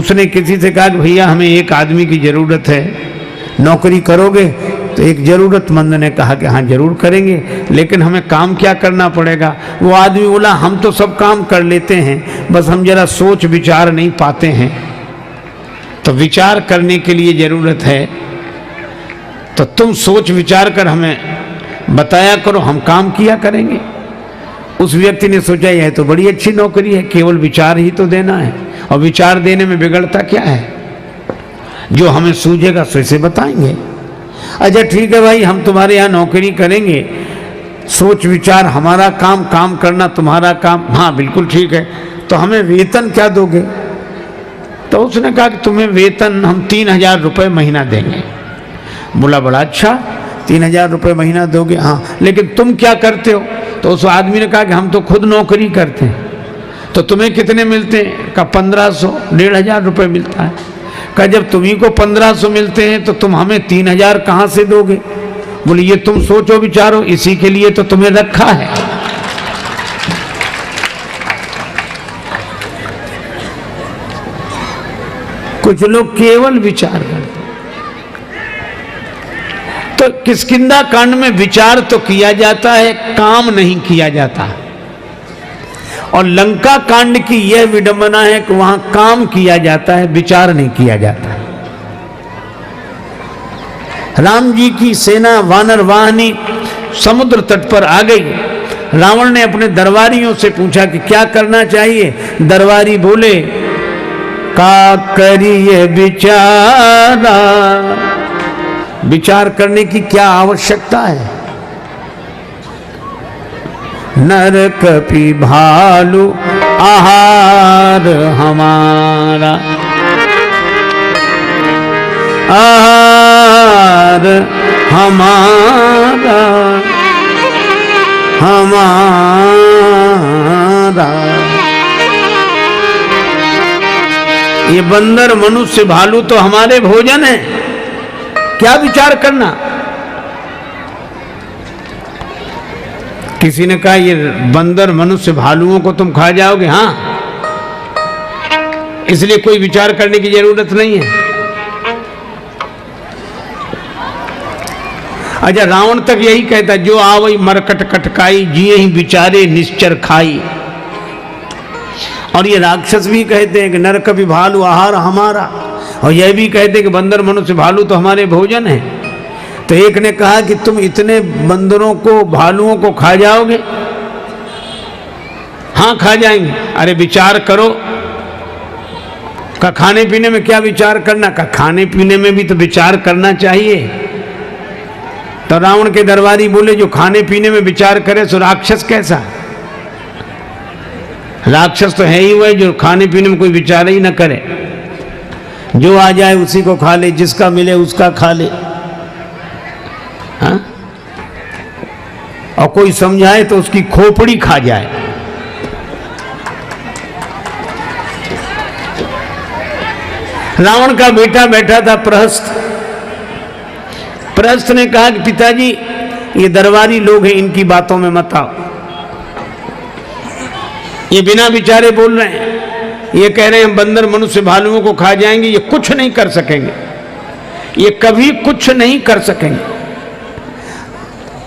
उसने किसी से कहा कि भैया हमें एक आदमी की ज़रूरत है, नौकरी करोगे? तो एक ज़रूरतमंद ने कहा कि हाँ ज़रूर करेंगे, लेकिन हमें काम क्या करना पड़ेगा? वो आदमी बोला हम तो सब काम कर लेते हैं, बस हम जरा सोच विचार नहीं पाते हैं, तो विचार करने के लिए ज़रूरत है, तो तुम सोच विचार कर हमें बताया करो, हम काम किया करेंगे। उस व्यक्ति ने सोचा यह तो बड़ी अच्छी नौकरी है, केवल विचार ही तो देना है, और विचार देने में बिगड़ता क्या है? जो हमें सूझेगा सो इसे बताएंगे। अच्छा ठीक है भाई, हम तुम्हारे यहाँ नौकरी करेंगे, सोच विचार हमारा काम, काम करना तुम्हारा काम। हाँ बिल्कुल ठीक है, तो हमें वेतन क्या दोगे? तो उसने कहा कि तुम्हें वेतन हम 3000 रुपये महीना देंगे। बोला बड़ा अच्छा, 3000 रुपये महीना दोगे? हाँ, लेकिन तुम क्या करते हो? तो उस आदमी ने कहा कि हम तो खुद नौकरी करते हैं। तो तुम्हें कितने मिलते हैं? कहा 1500, 1500 रुपये मिलता है। कहा जब तुम्ही को 1500 मिलते हैं तो तुम हमें 3000 कहाँ से दोगे? बोले ये तुम सोचो विचारो, इसी के लिए तो तुम्हें रखा है। कुछ लोग केवल विचार करते। तो किष्किंधा कांड में विचार तो किया जाता है, काम नहीं किया जाता। और लंका कांड की यह विडंबना है कि वहां काम किया जाता है, विचार नहीं किया जाता। राम जी की सेना वानर वाहिनी समुद्र तट पर आ गई। रावण ने अपने दरबारियों से पूछा कि क्या करना चाहिए? दरबारी बोले का करिए विचारा, विचार करने की क्या आवश्यकता है? नर कपि भालू आहार हमारा, आहार हमारा, हमारा। ये बंदर मनुष्य भालू तो हमारे भोजन है, क्या विचार करना? किसी ने कहा ये बंदर मनुष्य भालुओं को तुम खा जाओगे? हाँ, इसलिए कोई विचार करने की जरूरत नहीं है। अच्छा, रावण तक यही कहता जो आवई मरकट कटकाई, जिए ही विचारे निश्चर खाई। और ये राक्षस भी कहते हैं कि नर कपि भालू आहार हमारा, और यह भी कहते हैं कि बंदर मनुष्य भालू तो हमारे भोजन है। तो एक ने कहा कि तुम इतने बंदरों को, भालुओं को खा जाओगे? हाँ खा जाएंगे। अरे विचार करो। का खाने पीने में क्या विचार करना? का खाने पीने में भी तो विचार करना चाहिए। तो रावण के दरबारी बोले जो खाने पीने में विचार करे सो राक्षस कैसा? राक्षस तो है ही वह जो खाने पीने में कोई विचार ही न करे, जो आ जाए उसी को खा ले, जिसका मिले उसका खा ले। हाँ? और कोई समझाए तो उसकी खोपड़ी खा जाए। रावण का बेटा बैठा था प्रहस्त। प्रहस्त ने कहा कि पिताजी ये दरबारी लोग हैं, इनकी बातों में मत आओ। ये बिना विचारे बोल रहे हैं, ये कह रहे हैं बंदर मनुष्य भालुओं को खा जाएंगे। ये कुछ नहीं कर सकेंगे, ये कभी कुछ नहीं कर सकेंगे।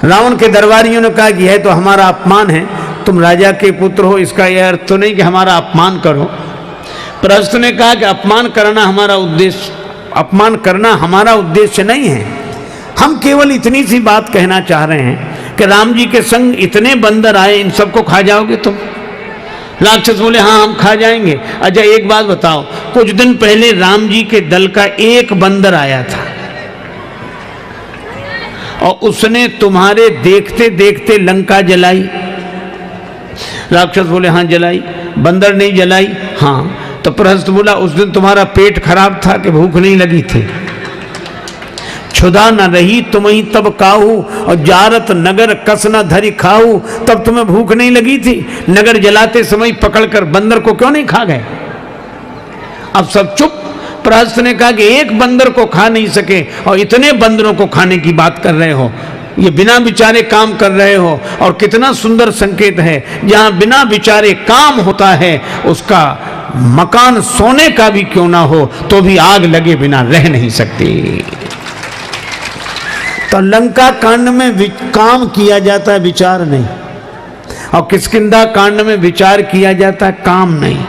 रावण के दरबारियों ने कहा कि यह तो हमारा अपमान है, तुम राजा के पुत्र हो, इसका यह अर्थ तो नहीं कि हमारा अपमान करो। प्रहस्त ने कहा कि अपमान करना हमारा उद्देश्य नहीं है। हम केवल इतनी सी बात कहना चाह रहे हैं कि राम जी के संग इतने बंदर आए, इन सबको खा जाओगे तुम? राक्षस बोले हाँ हम खा जाएंगे। अच्छा एक बात बताओ, कुछ दिन पहले राम जी के दल का एक बंदर आया था और उसने तुम्हारे देखते देखते लंका जलाई। राक्षस बोले हाँ जलाई। बंदर नहीं जलाई? हाँ। तो प्रहस्त बोला उस दिन तुम्हारा पेट खराब था कि भूख नहीं लगी थी? क्षुधा न रही तुम्हें तब काहू, और जारत नगर कस न धरी खाऊ, तब तुम्हें भूख नहीं लगी थी? नगर जलाते समय पकड़कर बंदर को क्यों नहीं खा गए? अब सब चुप। प्रहस्त ने कहा कि एक बंदर को खा नहीं सके और इतने बंदरों को खाने की बात कर रहे हो, ये बिना विचारे काम कर रहे हो। और कितना सुंदर संकेत है, जहां बिना विचारे काम होता है उसका मकान सोने का भी क्यों ना हो तो भी आग लगे बिना रह नहीं सकती। तो लंका कांड में काम किया जाता है, विचार नहीं, और किष्किंधा कांड में विचार किया जाता है, काम नहीं।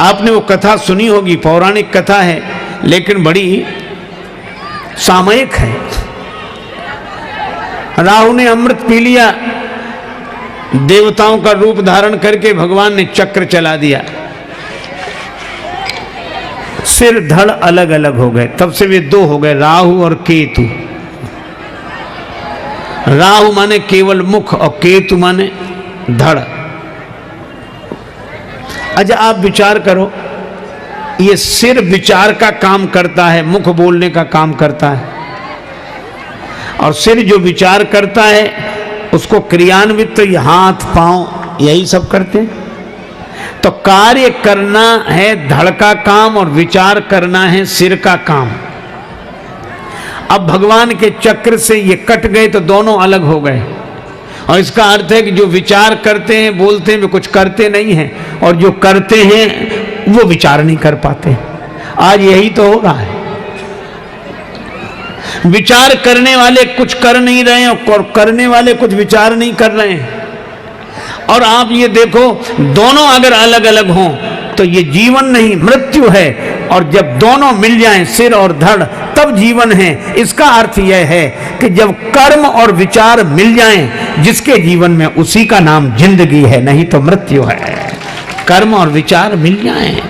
आपने वो कथा सुनी होगी, पौराणिक कथा है लेकिन बड़ी सामयिक है। राहु ने अमृत पी लिया, देवताओं का रूप धारण करके भगवान ने चक्र चला दिया, सिर धड़ अलग अलग हो गए। तब से वे दो हो गए, राहु और केतु। राहु माने केवल मुख और केतु माने धड़। अच्छा आप विचार करो, ये सिर विचार का काम करता है, मुख बोलने का काम करता है, और सिर जो विचार करता है उसको क्रियान्वित तो ये हाथ पांव यही सब करते हैं। तो कार्य करना है धड़ का काम और विचार करना है सिर का काम। अब भगवान के चक्र से ये कट गए तो दोनों अलग हो गए, और इसका अर्थ है कि जो विचार करते हैं बोलते हैं वे कुछ करते नहीं हैं, और जो करते हैं वो विचार नहीं कर पाते। आज यही तो हो रहा है, विचार करने वाले कुछ कर नहीं रहे हैं और करने वाले कुछ विचार नहीं कर रहे हैं। और आप ये देखो, दोनों अगर अलग अलग हों तो ये जीवन नहीं मृत्यु है, और जब दोनों मिल जाएं सिर और धड़ तब जीवन है। इसका अर्थ यह है कि जब कर्म और विचार मिल जाएं जिसके जीवन में, उसी का नाम जिंदगी है, नहीं तो मृत्यु है। कर्म और विचार मिल जाएं।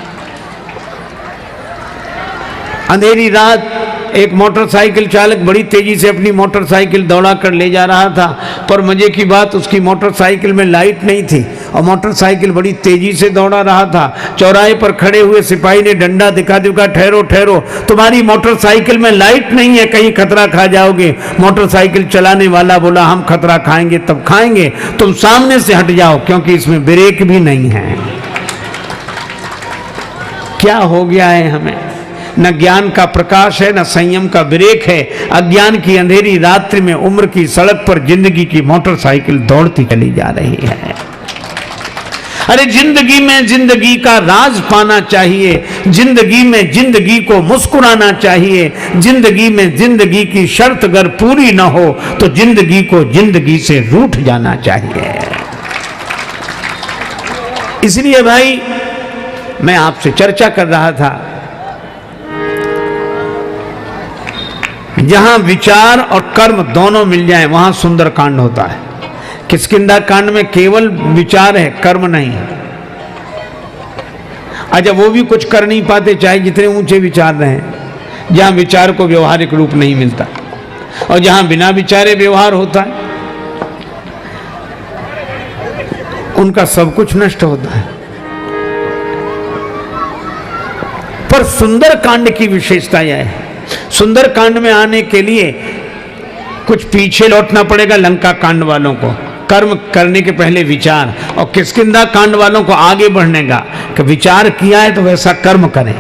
अंधेरी रात एक मोटरसाइकिल चालक बड़ी तेजी से अपनी मोटरसाइकिल दौड़ा कर ले जा रहा था, पर मजे की बात उसकी मोटरसाइकिल में लाइट नहीं थी और मोटरसाइकिल बड़ी तेजी से दौड़ा रहा था। चौराहे पर खड़े हुए सिपाही ने डंडा दिखा दिखा, ठहरो ठहरो, तुम्हारी मोटरसाइकिल में लाइट नहीं है, कहीं खतरा खा जाओगे। मोटरसाइकिल चलाने वाला बोला, हम खतरा खाएंगे तब खाएंगे, तुम सामने से हट जाओ क्योंकि इसमें ब्रेक भी नहीं है। क्या हो गया है हमें? न ज्ञान का प्रकाश है, न संयम का ब्रेक है। अज्ञान की अंधेरी रात्रि में उम्र की सड़क पर जिंदगी की मोटरसाइकिल दौड़ती चली जा रही है। अरे जिंदगी में जिंदगी का राज पाना चाहिए, जिंदगी में जिंदगी को मुस्कुराना चाहिए। जिंदगी में जिंदगी की शर्त अगर पूरी न हो तो जिंदगी को जिंदगी से रूठ जाना चाहिए। इसलिए भाई मैं आपसे चर्चा कर रहा था, जहां विचार और कर्म दोनों मिल जाएं वहां सुंदर कांड होता है। किष्किंधा कांड में केवल विचार है, कर्म नहीं है। अच्छा वो भी कुछ कर नहीं पाते चाहे जितने ऊंचे विचार रहे, जहां विचार को व्यवहारिक रूप नहीं मिलता, और जहां बिना विचारे व्यवहार होता है उनका सब कुछ नष्ट होता है। पर सुंदर कांड की विशेषता यह है, सुंदर कांड में आने के लिए कुछ पीछे लौटना पड़ेगा लंका कांड वालों को, कर्म करने के पहले विचार, और किष्किंधा कांड वालों को आगे बढ़ने का कि विचार किया है तो वैसा कर्म करें,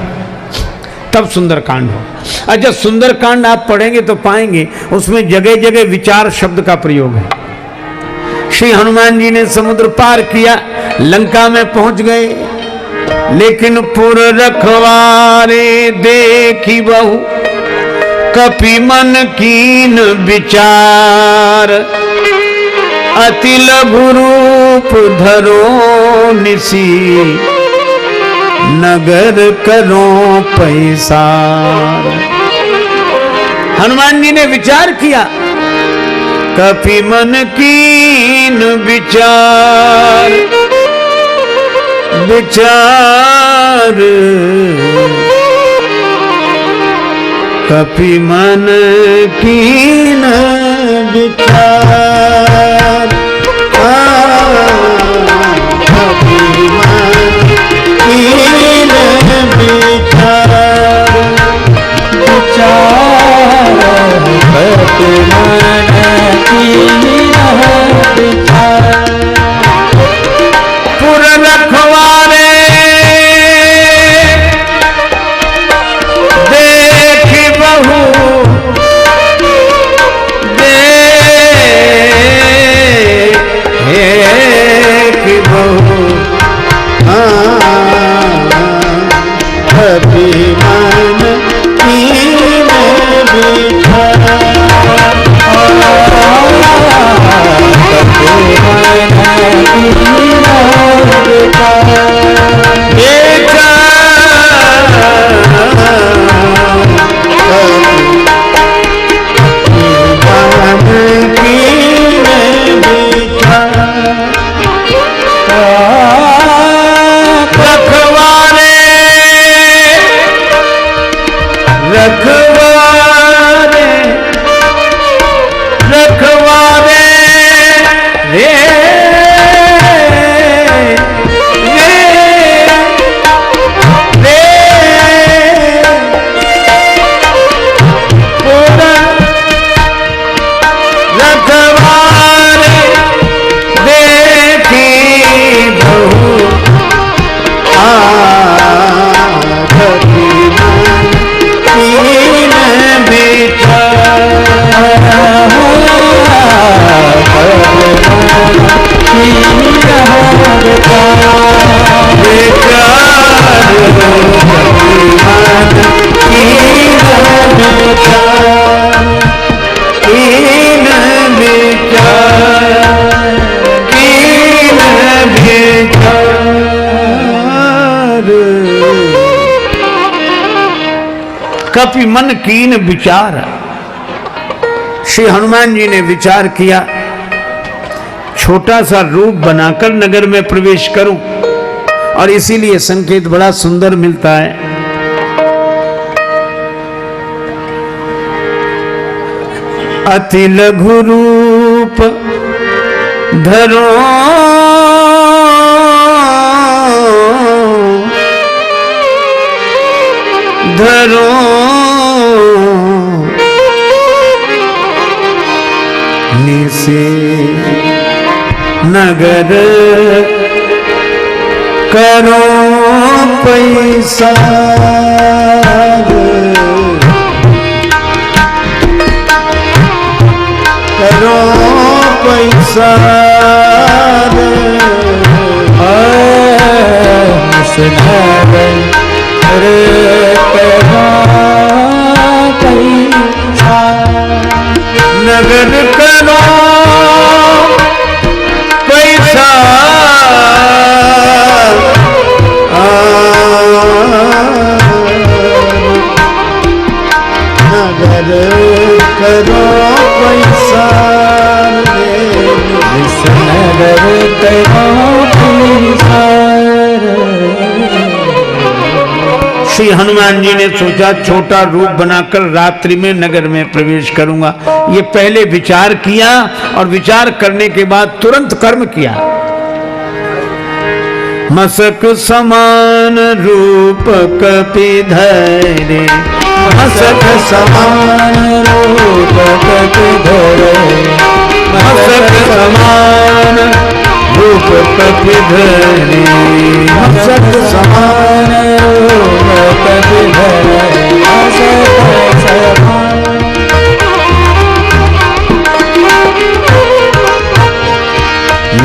तब सुंदर कांड हो। अच्छा सुंदर कांड आप पढ़ेंगे तो पाएंगे उसमें जगह जगह विचार शब्द का प्रयोग है। श्री हनुमान जी ने समुद्र पार किया, लंका में पहुंच गए, लेकिन पुर रखवारे देखी बहु कपि मन कीन विचार, अति लघु रूप धरो निसी, नगर करो पैसार। हनुमान जी ने विचार किया, कपि मन कीन विचार, विचार कपि मन कीन विचार, कपि मन कीन विचार, विचार कपि मन कीन विचार। पुर रखवारे देख बहु कपि मन कीन विचार, कपि मन कीन कपि मन कीन विचार। श्री हनुमान जी ने विचार किया, छोटा सा रूप बनाकर नगर में प्रवेश करूं, और इसीलिए संकेत बड़ा सुंदर मिलता है। अति लघु रूप धरो धरो निसे नगर करो पैसा, करो पैसा नगर करो पैसा, नगर करो पैसा, नगर करो पैसा। श्री हनुमान जी ने सोचा छोटा रूप बनाकर रात्रि में नगर में प्रवेश करूंगा। ये पहले विचार किया और विचार करने के बाद तुरंत कर्म किया। मसक समान रूप कपि धरे, मसक समान रूप कपि धरे, मसक समान रूप कपि धरे, मसक समान रूप कपि धरे, मसक समान।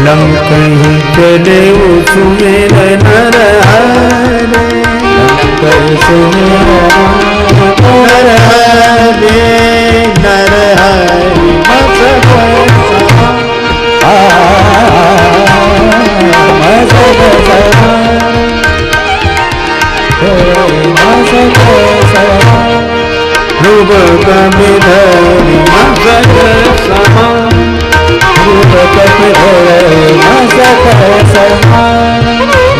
लंकहि चले सुमेर नर हरे, लंकहि सुमेर नर हरे, नर हरे मसक समान, मसक समान, मसक समान, रूप कपि धरे मसक समान, रूप कपि धरे मसक समान।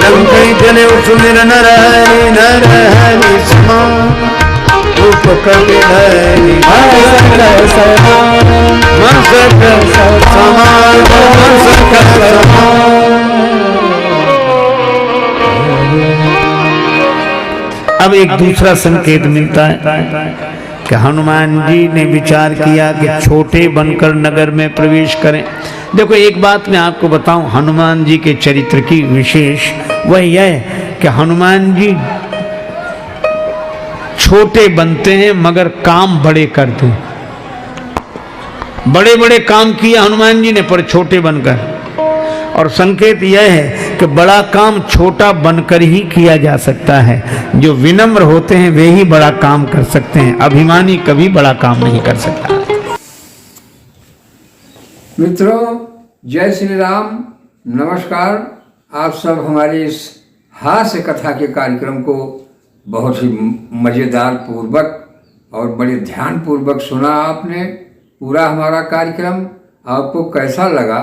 लंकहि चले सुमिर नर हरि, नर हरि समान, रूप कपि धरे मसक समान, मसक समान, मसक समान। अब एक दूसरा संकेत मिलता है कि हनुमान जी ने विचार किया कि छोटे बनकर नगर में प्रवेश करें। देखो एक बात मैं आपको बताऊं, हनुमान जी के चरित्र की विशेष वह यह है कि हनुमान जी छोटे बनते हैं मगर काम बड़े करते हैं। बड़े बड़े काम किए हनुमान जी ने पर छोटे बनकर। और संकेत यह है कि बड़ा काम छोटा बनकर ही किया जा सकता है। जो विनम्र होते हैं वे ही बड़ा काम कर सकते हैं, अभिमानी कभी बड़ा काम नहीं कर सकता। मित्रों, जय श्री राम, नमस्कार। आप सब हमारे इस हास्य कथा के कार्यक्रम को बहुत ही मज़ेदार पूर्वक और बड़े ध्यान पूर्वक सुना आपने। पूरा हमारा कार्यक्रम आपको कैसा लगा?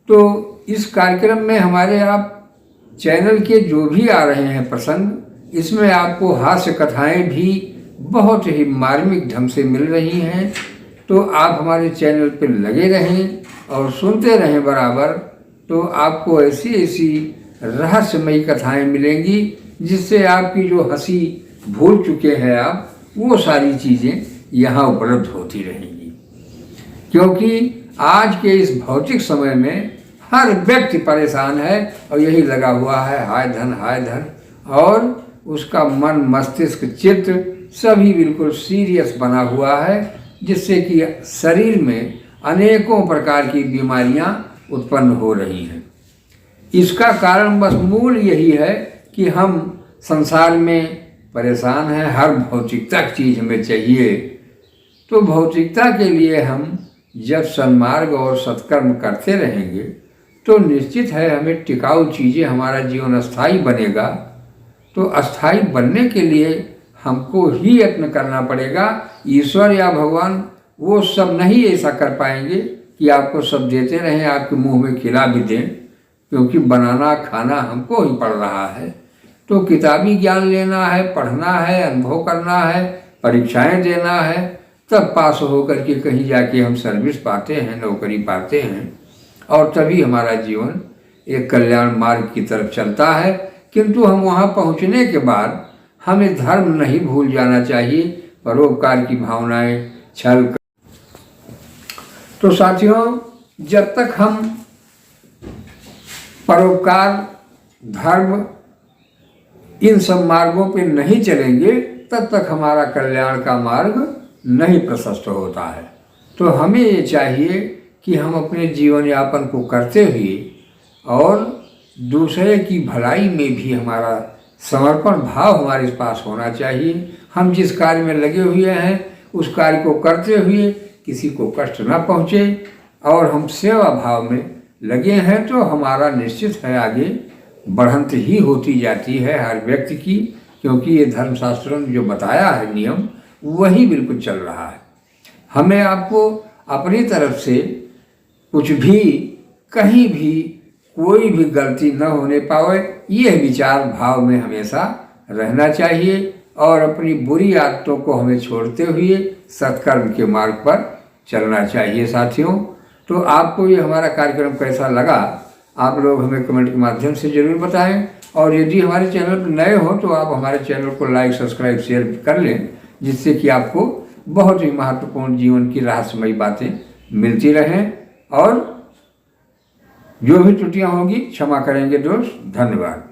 तो इस कार्यक्रम में हमारे आप चैनल के जो भी आ रहे हैं प्रसंग, इसमें आपको हास्य कथाएं भी बहुत ही मार्मिक ढंग से मिल रही हैं। तो आप हमारे चैनल पर लगे रहें और सुनते रहें बराबर, तो आपको ऐसी ऐसी रहस्यमयी कथाएं मिलेंगी जिससे आपकी जो हंसी भूल चुके हैं आप, वो सारी चीज़ें यहाँ उपलब्ध होती रहेंगी। क्योंकि आज के इस भौतिक समय में हर व्यक्ति परेशान है और यही लगा हुआ है, हाय धन हाय धन, और उसका मन मस्तिष्क चित्त सभी बिल्कुल सीरियस बना हुआ है, जिससे कि शरीर में अनेकों प्रकार की बीमारियां उत्पन्न हो रही हैं। इसका कारण बस मूल यही है कि हम संसार में परेशान हैं, हर भौतिकता की चीज़ हमें चाहिए। तो भौतिकता के लिए हम जब सन्मार्ग और सत्कर्म करते रहेंगे तो निश्चित है हमें टिकाऊ चीज़ें, हमारा जीवन अस्थाई बनेगा। तो अस्थाई बनने के लिए हमको ही यत्न करना पड़ेगा। ईश्वर या भगवान वो सब नहीं ऐसा कर पाएंगे कि आपको सब देते रहें, आपके मुंह में खिला भी दें, क्योंकि बनाना खाना हमको ही पड़ रहा है। तो किताबी ज्ञान लेना है, पढ़ना है, अनुभव करना है, परीक्षाएं देना है, तब पास होकर के कहीं जाके हम सर्विस पाते हैं, नौकरी पाते हैं, और तभी हमारा जीवन एक कल्याण मार्ग की तरफ चलता है। किंतु हम वहाँ पहुँचने के बाद हमें धर्म नहीं भूल जाना चाहिए, परोपकार की भावनाएं, छल। तो साथियों, जब तक हम परोपकार, धर्म, इन सब मार्गों पे नहीं चलेंगे, तब तक हमारा कल्याण का मार्ग नहीं प्रशस्त होता है। तो हमें ये चाहिए कि हम अपने जीवन यापन को करते हुए और दूसरे की भलाई में भी हमारा समर्पण भाव हमारे पास होना चाहिए। हम जिस कार्य में लगे हुए हैं उस कार्य को करते हुए किसी को कष्ट न पहुँचे और हम सेवा भाव में लगे हैं, तो हमारा निश्चित है आगे बढ़ंत ही होती जाती है हर व्यक्ति की। क्योंकि ये धर्मशास्त्रों ने जो बताया है नियम, वही बिल्कुल चल रहा है। हमें आपको अपनी तरफ से कुछ भी, कहीं भी कोई भी गलती न होने पाए, यह विचार भाव में हमेशा रहना चाहिए और अपनी बुरी आदतों को हमें छोड़ते हुए सत्कर्म के मार्ग पर चलना चाहिए। साथियों, तो आपको ये हमारा कार्यक्रम कैसा लगा, आप लोग हमें कमेंट के माध्यम से ज़रूर बताएं। और यदि हमारे चैनल पर नए हो तो आप हमारे चैनल को लाइक, सब्सक्राइब, शेयर कर लें, जिससे कि आपको बहुत ही महत्वपूर्ण जीवन की रहस्यमयी बातें मिलती रहें। और जो भी त्रुटियां होंगी क्षमा करेंगे दोस्त। धन्यवाद।